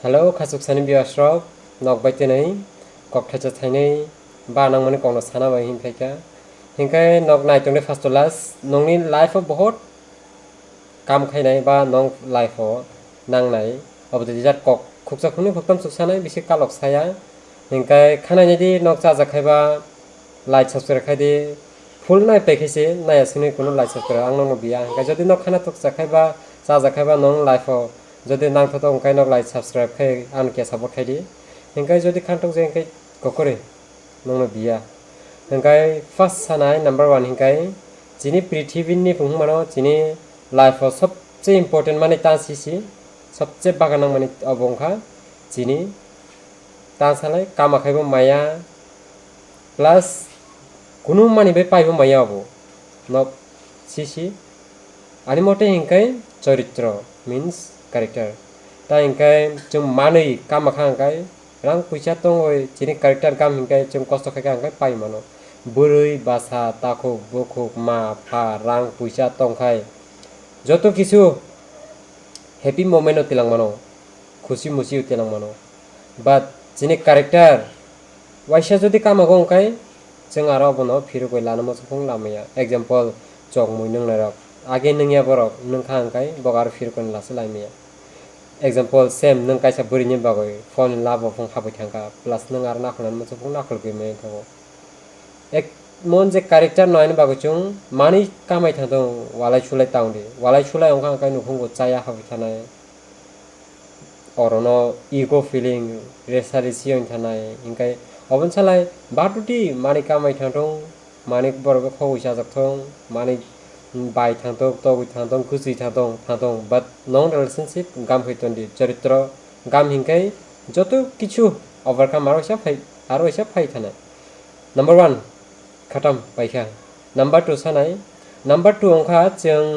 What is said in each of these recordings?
Hello, khasuk sani biasrok nok bai tenai kok thacha thainai ba nang mani kong sana bai hin khaika hinkai nok nai tongne first to last nongni life of bahut kam khainai ba nong life o nang nai obodi jat kok khuksa khuni khuktam suk sanai bisi kalok saya hinkai khanai nidi nok cha khaiba like subscribe khaidi full nai pekhaise nai asini kono like subscribe ang nong biya hinkai jodi nok khana tok khaiba cha khaiba nong life o যদি নাং থতো Ankai knock like subscribe খাই আন কে support খাই দি হেংকাই যদি খানটক যে হেংকাই ককরে নং বিয়া হেংকাই first সানাই number 1 হেংকাই যিনি পৃথিবীনি ফুংমানো যিনি লাইফ সবচেয়ে ইম্পর্টেন্ট মানে তাসিসি সবচেয়ে বাগানাং মানে অবংখা যিনি তাসালাই কামাখাইবো মায়া প্লাস কোনো মানি বে পাইবো মায়া হবো নক সিসি আনি মতে হেংকাই চরিত্র means character ta hingkai chung manui kam makha hingkai rang puisa tongoi chini character kam hingkai chung kosto khai hingkai pai mano burui basa takhuk bukhuk ma pha rang puisa tongkhai joto kichu happy moment tilang mano khushi musi tilang mano but chini character waisa jodi kam ago hingkai chung aro bono phiru koi lana mo phung lamaya example chok mui nung narok age nungya borok nungkha hingkai bogar phiru kon lase laimaya example same nung kaisa burini bagoi phone love phung khabai thangka plus nung ar na khlan mo phung na khol ge me thago ek mon je character noine bagoi chung mani kamai thado walai chulai taungdi walai chulai ongkha kai nu phung go chaya habai thanai orono ego feeling resarisi thanai ingkai obon salai batuti mani kamai thadong mani borgo khoi sa jakthong mani bai thangtong togui thangtong kusi thangtong but long relationship gam hoitondi charitro gam hingkai joto kichu overcome aro isa phai thana number 1 khatam paikha number 2 sanai number 2 ongkha chung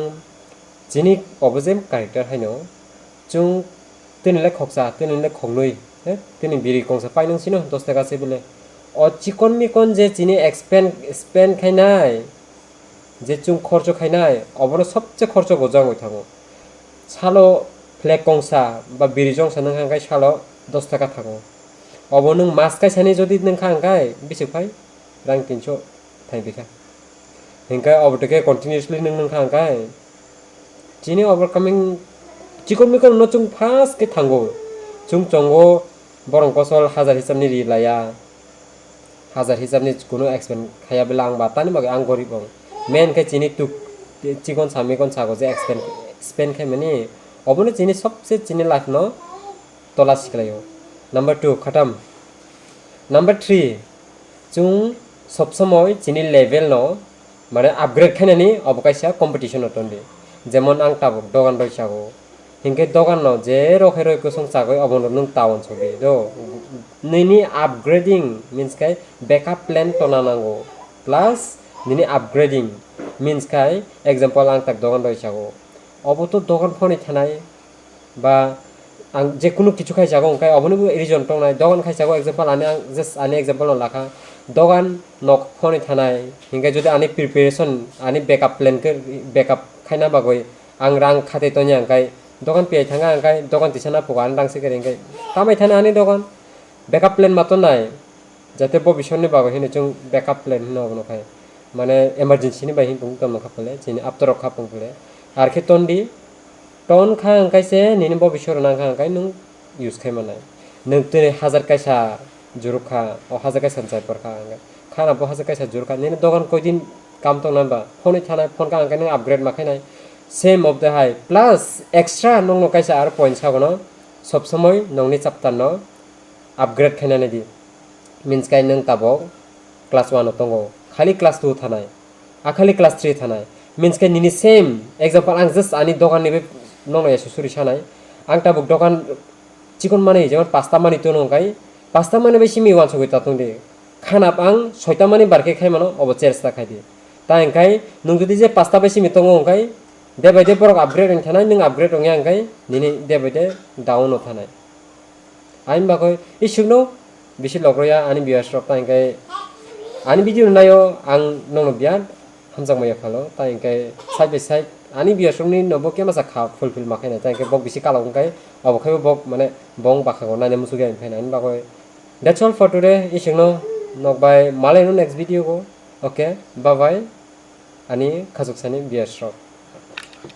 jini obojem character haino chung tinile khoksa tinile khongnui tini biri kongsa painung sino 10 taka se bile o chikon mikon je jini expand khainai যে চুং খরচ খাইনাই অবনো সবচেয়ে খরচ গোজাং হই থাকো সালো ফ্লেক কংসা বা বিরি জংসা নং হাঙ্গাই সালো 10 টাকা থাকো অবনো মাছ কাইসানি যদি নং হাঙ্গাই বেসে ফাই রাং 300 থাই বিখা হেঙ্কাই অবটকে কন্টিনিউয়াসলি নং হাঙ্গাই যিনি ওভারকামিং চিকন মিকন ন চুং ফাস্ট কে থাঙ্গো চুং চঙ্গো বরং কসল হাজার হিসাবনি রিলায়া হাজার হিসাবনি কোনো এক্সপেন্ড খাইয়া বেলা আং বাতানি বাগে আং গরিব main kai chini tuk chikon sami kon sago je expand khai mani obono chini sobse chini life no tola siklayo number 2 khatam number 3 chung sob somoy chini level no mane upgrade khainani obokaisa competition otondi jemon ang tabuk dogan roi sago hingke dogan no je rokhai roi kusung sagoi obono nung town sobi do nini upgrading means kai backup plan tonanango plus nini upgrading means kai example ang tak dogan roi sago obo to dogan phone thanai ba ang je kunu kichu khai sago kai oboni reason tongnai dogan khai sago example ani ang just ani example no lakha dogan nok phone thanai hingai jodi ani preparation ani backup plan ke backup khaina bagoi ang rang khate tonya kai dogan pe thanga kai dogan tisana pugan rang se ke ringai tamai thana ani dogan backup plan maton nai jate bobishonni bagoi hine chung backup plan no no khai মানে emergency ni bahin pung tom khapale chini aptorok khapung pule ar khe tondi ton kha angkaise nini bo bishor nang kha angkai nung use khai manai nung tene 1000 kaisa jurukha o 1000 kaisa jai por kha angkai khana bo 1000 kaisa jurukha nini dogan koidin kam tong namba phone thana phone ka angkai nung upgrade ma khainai same of the high plus extra nung no kaisa ar point sagono sob somoy nongni chapter no upgrade khainani di means kai nung tabok class 1 tongo खाली class 2 थानाय आ खाली class 3 थानाय means के निनि same example आं just आनी दकान नि बे नंग सुसुरि सानाय आं ताबुक दकान चिकन माने जेमन पास्ता माने तो नंगाय पास्ता माने बे सिमी वान सगै तातुं दे खानाप आं 6टा माने बारके खाय मानो अब चेरस्ता खाय दे ता अंकाय नों जदि जे पास्ता बे सिमी तंगो अंकाय दे बायदे बरक अपग्रेड थानाय नों अपग्रेड ओंगे अंकाय निनि दे बायदे डाउन थानाय आइन बागय इसुनो बिसि लग्रया आनी Beas रक्ता अंकाय ani video nayo ang nong bian hamjang maya khalo ta ingkai side by side ani biasungni nobo ke masa kha fulfill makai na tai ke bok bisi kalong kai obokai bok mane bong bakhago na ne musuge phai na ni bagoi that's all for today isingno nok by malai no next video go okay bye bye ani khasuk sani biasro